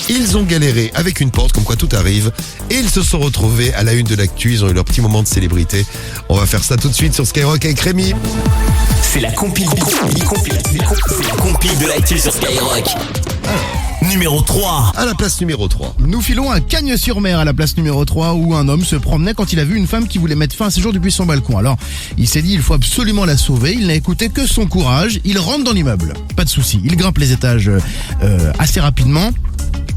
Ils ont galéré avec une porte, comme quoi tout arrive, et ils se sont retrouvés à la une de l'actu. Ils ont eu leur petit moment de célébrité. On va faire ça tout de suite sur Skyrock avec Rémi. C'est la compile de l'actu sur Skyrock. Numéro 3. À la place numéro 3. Nous filons à Cagnes-sur-Mer à la place numéro 3 où un homme se promenait quand il a vu une femme qui voulait mettre fin à ses jours depuis son balcon. Alors, il s'est dit il faut absolument la sauver. Il n'a écouté que son courage. Il rentre dans l'immeuble. Pas de souci. Il grimpe les étages assez rapidement.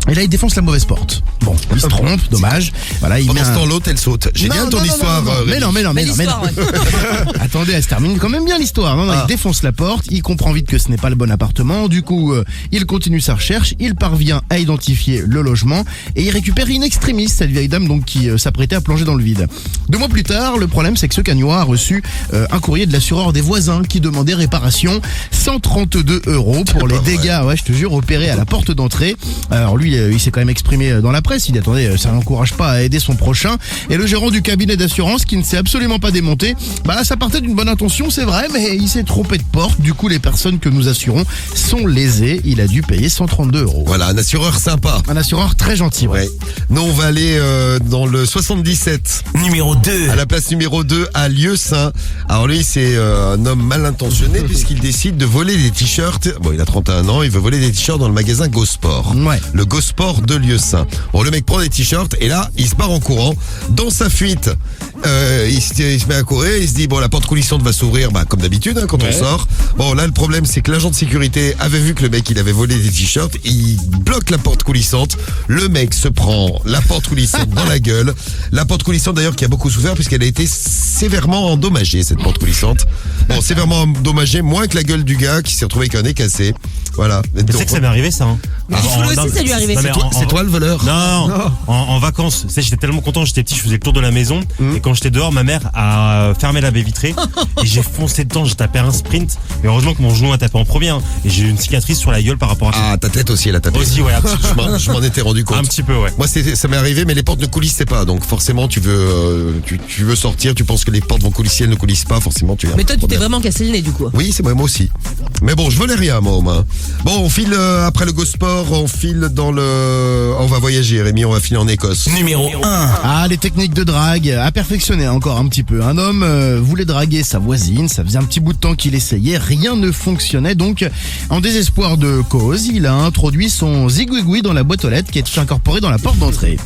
Et là, il défonce la mauvaise porte. Bon, il se trompe, dommage. Voilà, il Pendant met ce temps, l'autre, elle saute. Génial ton histoire. Mais non. Attendez, elle se termine quand même bien l'histoire. Non, il défonce la porte, il comprend vite que ce n'est pas le bon appartement. Du coup, il continue sa recherche, il parvient à identifier le logement et il récupère in extremis cette vieille dame donc qui s'apprêtait à plonger dans le vide. 2 mois plus tard, le problème c'est que ce cagnois a reçu un courrier de l'assureur des voisins qui demandait réparation 132 € pour les dégâts, ouais, je te jure, opérés à la porte d'entrée. Alors lui, il s'est quand même exprimé dans la presse, il dit attendez, ça n'encourage pas à aider son prochain. Et le gérant du cabinet d'assurance qui ne s'est absolument pas démonté, ça partait d'une bonne intention c'est vrai, mais il s'est trompé de porte. Du coup les personnes que nous assurons sont lésées, il a dû payer 132 €. Voilà, un assureur sympa. Un assureur très gentil, ouais. Nous on va aller dans le 77. Numéro 2. À la place numéro 2 à Lieu-Saint. Alors lui c'est un homme mal intentionné puisqu'il décide de voler des t-shirts. Bon, il a 31 ans, il veut voler des t-shirts dans le magasin GoSport. Ouais. Le GoSport de Lieu-Saint. Bon, le mec prend des t-shirts et là, il se barre en courant. Dans sa fuite, il se met à courir, il se dit bon, la porte coulissante va s'ouvrir, comme d'habitude quand on sort. Bon, là le problème c'est que l'agent de sécurité avait vu que le mec il avait volé des t-shirts, il bloque la porte coulissante. Le mec se prend la porte coulissante dans la gueule. La porte coulissante d'ailleurs qui a beaucoup souffert puisqu'elle a été sévèrement endommagée, cette porte coulissante. Bon, sévèrement endommagée, moins que la gueule du gars qui s'est retrouvé avec un nez cassé. Voilà. Tu sais que ça m'est arrivé ça. Mais aussi ça lui est arrivé. C'est toi le voleur? Non. En vacances, tu sais, j'étais tellement content, j'étais petit, je faisais le tour de la maison. Et quand j'étais dehors, ma mère a fermé la baie vitrée. Et j'ai foncé dedans, j'ai tapé un sprint. Mais heureusement que mon genou a tapé en premier. Et j'ai eu une cicatrice sur la gueule par rapport à ça. Ah, ta tête aussi, elle a tapé. Aussi, ouais, un petit peu. Je m'en étais rendu compte. Un petit peu, ouais. Moi, ça m'est arrivé, mais les portes ne coulissaient pas. Donc, forcément, tu veux sortir, tu penses que les portes vont coulisser, elles ne coulissent pas. Forcément, tu as Mais toi, tu t'es vraiment cassé le nez du coup. Oui, c'est moi aussi. Mais bon, je volais rien, moi, aux mains. Bon, on file après le GoSport, on file on va voyager, Rémi, on va filer en Écosse. Numéro 1. Ah, les techniques de drague à perfectionner encore un petit peu. Un homme voulait draguer sa voisine, ça faisait un petit bout de temps qu'il essayait, rien ne fonctionnait, donc en désespoir de cause, il a introduit son zigouigoui dans la boîte aux lettres qui est incorporée dans la porte d'entrée.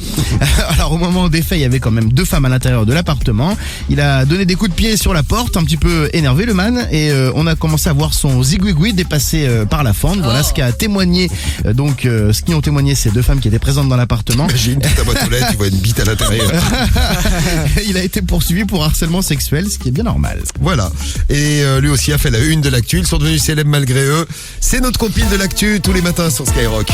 Alors au moment des faits, il y avait quand même 2 femmes à l'intérieur de l'appartement. Il a donné des coups de pied sur la porte, un petit peu énervé le man, et on a commencé à voir son zigouigoui dépasser par la fente. Voilà ce qu'a témoigné, ce qui ont témoigné ces 2 femmes qui étaient présentes dans l'appartement. Imagine ta boîte aux lettres, tu vois une bite à l'intérieur. Il a été poursuivi pour harcèlement sexuel, ce qui est bien normal. Voilà. Et lui aussi a fait la une de l'actu. Ils sont devenus célèbres malgré eux. C'est notre compile de l'actu tous les matins sur Skyrock.